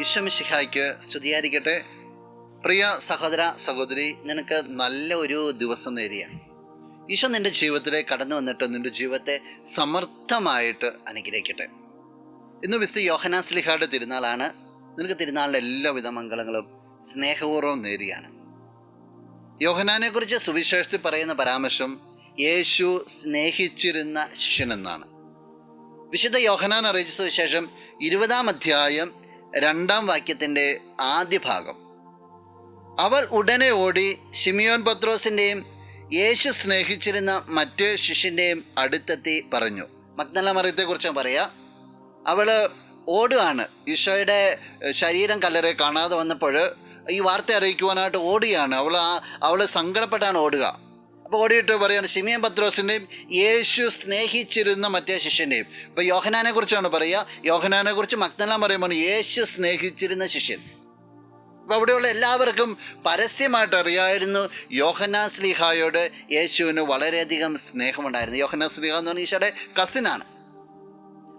ഈശോ മിശിഹായ്ക്ക് സ്തുതിയായിരിക്കട്ടെ. പ്രിയ സഹോദര സഹോദരി, നിനക്ക് നല്ല ഒരു ദിവസം നേരിയാണ്. ഈശോ നിൻ്റെ ജീവിതത്തിലേക്ക് കടന്നു വന്നിട്ട് നിൻ്റെ ജീവിതത്തെ സമർത്ഥമായിട്ട് അനുഗ്രഹിക്കട്ടെ. ഇന്ന് വിശുദ്ധ യോഹന്നാൻ ശ്ലീഹായുടെ തിരുനാളാണ്. നിനക്ക് തിരുനാളിൻ്റെ എല്ലാവിധ മംഗളങ്ങളും സ്നേഹപൂർവ്വം നേരിയാണ്. യോഹന്നാനെ കുറിച്ച് സുവിശേഷത്തിൽ പറയുന്ന പരാമർശം യേശു സ്നേഹിച്ചിരുന്ന ശിഷ്യനെന്നാണ്. വിശുദ്ധ യോഹന്നാൻ അറിയിച്ച സുവിശേഷം 20-ാം അധ്യായം 2-ാം വാക്യത്തിൻ്റെ ആദ്യ ഭാഗം. അവൾ ഉടനെ ഓടി ശിമിയോൻ പത്രോസിൻ്റെയും യേശു സ്നേഹിച്ചിരുന്ന മറ്റേ ശിഷ്യൻ്റെയും അടുത്തെത്തി പറഞ്ഞു. മഗ്ദല മറിയത്തെക്കുറിച്ച് പറയാം. അവൾ ഓടുകയാണ്. ഈശോയുടെ ശരീരം കല്ലറെ കാണാതെ വന്നപ്പോൾ ഈ വാർത്ത അറിയിക്കുവാനായിട്ട് ഓടുകയാണ്. അവൾ സങ്കടപ്പെട്ടാണ് ഓടുക. അപ്പോൾ ഓടിയിട്ട് പറയാണ് ശിമിയോൻ പത്രോസിൻ്റെയും യേശു സ്നേഹിച്ചിരുന്ന മറ്റേ ശിഷ്യൻ്റെയും. ഇപ്പോൾ യോഹന്നാനെ കുറിച്ചാണ് പറയുക. യോഹന്നാനെ കുറിച്ച് മഗ്ദല മറിയമാണ് യേശു സ്നേഹിച്ചിരുന്ന ശിഷ്യൻ. അപ്പോൾ അവിടെയുള്ള എല്ലാവർക്കും പരസ്യമായിട്ട് അറിയായിരുന്നു യോഹന്നാൻ ശ്ലീഹായോട് യേശുവിന് വളരെയധികം സ്നേഹമുണ്ടായിരുന്നു. യോഹന്നാൻ ശ്ലീഹ എന്ന് പറഞ്ഞാൽ ഈശോയുടെ കസിനാണ്.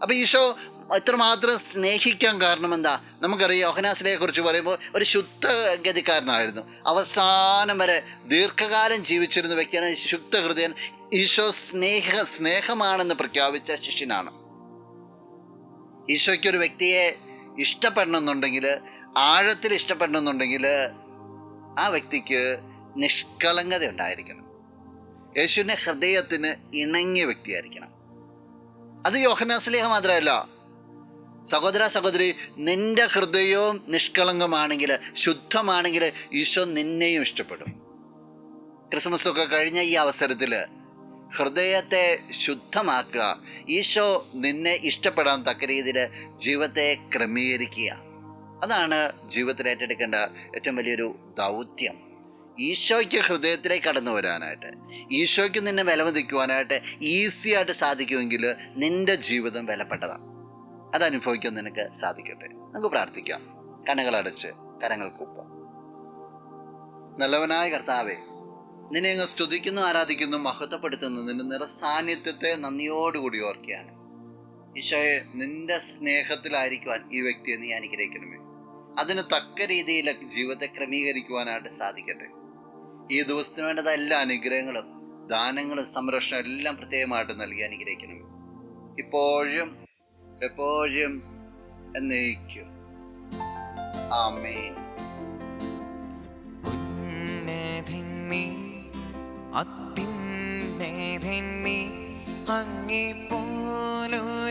അപ്പോൾ ഈശോ എത്രമാത്രം സ്നേഹിക്കാൻ കാരണം എന്താ? നമുക്കറിയാം, യോഹന്നാൻ ശ്ലീഹയെ കുറിച്ച് പറയുമ്പോൾ ഒരു ശുദ്ധഗതിക്കാരനായിരുന്നു. അവസാനം വരെ ദീർഘകാലം ജീവിച്ചിരുന്ന വ്യക്തിയാണ് ശുദ്ധ ഹൃദയൻ. ഈശോ സ്നേഹമാണെന്ന് പ്രഖ്യാപിച്ച ശിഷ്യനാണ്. ഈശോയ്ക്കൊരു വ്യക്തിയെ ഇഷ്ടപ്പെടണമെന്നുണ്ടെങ്കിൽ, ആഴത്തിൽ ഇഷ്ടപ്പെടണമെന്നുണ്ടെങ്കിൽ ആ വ്യക്തിക്ക് നിഷ്കളങ്കത ഉണ്ടായിരിക്കണം. യേശുവിൻ്റെ ഹൃദയത്തിന് ഇണങ്ങിയ വ്യക്തിയായിരിക്കണം. അത് യോഹന്നാൻ ശ്ലീഹ മാത്രമല്ല, സഹോദര സഹോദരി, നിൻ്റെ ഹൃദയവും നിഷ്കളങ്കമാണെങ്കിൽ, ശുദ്ധമാണെങ്കിൽ ഈശോ നിന്നെയും ഇഷ്ടപ്പെടും. ക്രിസ്മസ് ഒക്കെ കഴിഞ്ഞ ഈ അവസരത്തിൽ ഹൃദയത്തെ ശുദ്ധമാക്കുക, ഈശോ നിന്നെ ഇഷ്ടപ്പെടാൻ തക്ക രീതിയിൽ ജീവിതത്തെ ക്രമീകരിക്കുക. അതാണ് ജീവിതത്തിൽ ഏറ്റെടുക്കേണ്ട ഏറ്റവും വലിയൊരു ദൗത്യം. ഈശോയ്ക്ക് ഹൃദയത്തിലേക്ക് കടന്നു വരാനായിട്ട്, ഈശോയ്ക്ക് നിന്നെ വിലമതിക്കുവാനായിട്ട് ഈസിയായിട്ട് സാധിക്കുമെങ്കിൽ നിൻ്റെ ജീവിതം വിലപ്പെട്ടതാണ്. അതനുഭവിക്കാൻ നിനക്ക് സാധിക്കട്ടെ. നമുക്ക് പ്രാർത്ഥിക്കാം. കണ്ണുകളടച്ച് കരങ്ങൾ കൂപ്പാം. നല്ലവനായ കർത്താവേ, നിന്നെ അങ്ങ് സ്തുതിക്കുന്നു, ആരാധിക്കുന്നു, മഹത്വപ്പെടുത്തുന്നു. നിന്റെ നിറസാന്നിധ്യത്തെ നന്ദിയോടുകൂടി ഓർക്കുകയാണ്. ഈശോയെ, നിന്റെ സ്നേഹത്തിലായിരിക്കുവാൻ ഈ വ്യക്തിയെ നീ അനുഗ്രഹിക്കണമേ. അതിന് തക്ക രീതിയിൽ ജീവിതത്തെ ക്രമീകരിക്കുവാനായിട്ട് സാധിക്കട്ടെ. ഈ ദിവസത്തിന് വേണ്ടത് എല്ലാ അനുഗ്രഹങ്ങളും ദാനങ്ങളും സംരക്ഷണം എല്ലാം പ്രത്യേകമായിട്ട് നൽകി അനുഗ്രഹിക്കണമേ. ഇപ്പോഴും എപ്പോഴും എന്നേക്കും. ആമേൻ. അങ്ങേ പോലൊരു